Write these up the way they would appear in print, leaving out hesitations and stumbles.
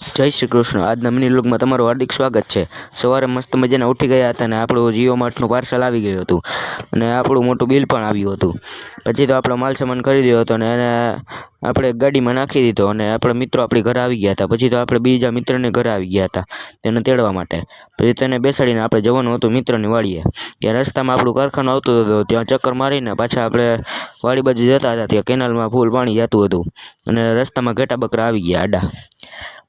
જય શ્રી કૃષ્ણ। આજના મિની વ્લોગમાં તમારું હાર્દિક સ્વાગત છે। સવારે મસ્ત મજાના ઉઠી ગયા હતા અને આપણું જીઓ માર્ટનું પાર્સલ આવી ગયું હતું અને આપણું મોટું બિલ પણ આવ્યું હતું। પછી તો આપણો માલ સામાન ખરીદ્યો હતો અને એને આપણે ગાડીમાં નાખી દીધો અને આપણા મિત્રો આપણી ઘરે આવી ગયા હતા। પછી તો આપણે બીજા મિત્રને ઘરે આવી ગયા હતા તેને તેડવા માટે। પછી તેને બેસાડીને આપણે જવાનું હતું મિત્રની વાડીએ। ત્યાં રસ્તામાં આપણું કારખાનું આવતું હતું, ત્યાં ચક્કર મારીને પાછા આપણે વાડી બાજુ જતા હતા। ત્યાં કેનાલમાં ફૂલ પાણી જતું હતું અને રસ્તામાં ઘેટા બકરા આવી ગયા આડા।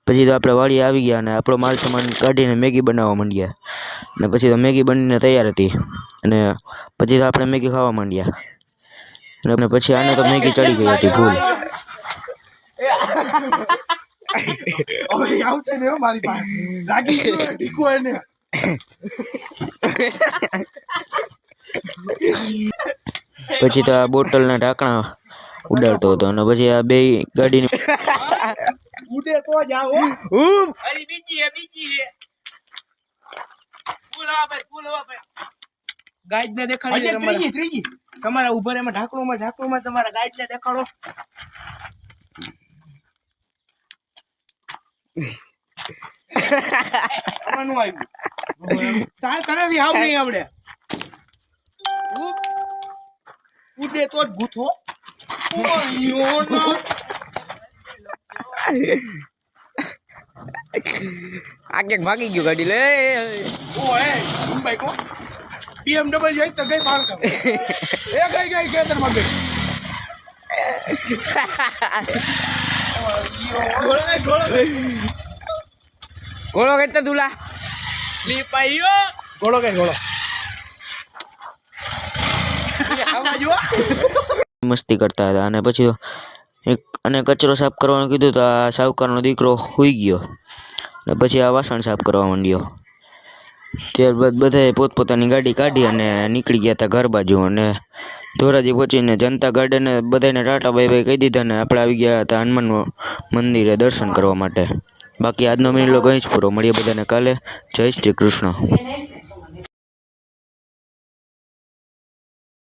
પછી તો આપણે વાડીએ આવી ગયા અને આપણો માલ સામાન કાઢીને મેગી બનાવવા માંડ્યા અને પછી તો મેગી બનીને તૈયાર હતી અને પછી તો આપણે મેગી ખાવા માંડ્યા અને પછી આને તો મેગી ચડી ગઈ હતી ફૂલ। પછી તો આ બોટલના ઢાંકણા ઉડાડતો હતો અને પછી આ બે ગાડીની ઉડે તો જાઓ અરે બીજી હે ફૂલ ગાઈડ ને દેખાડી ત્રીજી તમારા ઉપર એમાં ઢાંકણુમાં તમારા ગાઈડ ને દેખાડો। આનું આવ્યું તાર તને આવ નહીં આવડે ઉડે તો જ ગૂથો આગે ભાગી ગયો ગાડી લે ઓએ મુંબઈ કો BMW જાય તો ગઈ પાર કર એ ગઈ ખેતરમાં ગઈ ગોળો કેટલા દુલા લીપાયો ગોળો આવા જો મસ્તી કરતા હતા અને પછી એક અને કચરો સાફ કરવાનું કીધું તો આ સાવકારનો દીકરો સૂઈ ગયો અને પછી આ વાસણ સાફ કરવા માંડ્યો। ત્યારબાદ બધાએ પોતપોતાની ગાડી કાઢી અને નીકળી ગયા હતા ઘર બાજુ અને ધોરાજી પહોંચીને જનતા ગાર્ડને બધાને ટાટા બાય બાય કહી દીધા ને આપણે આવી ગયા હતા હનુમાન મંદિરે દર્શન કરવા માટે। બાકી આજનો મિની વ્લોગ અહીં જ પૂરો, મળીએ બધાને કાલે। જય શ્રી કૃષ્ણ।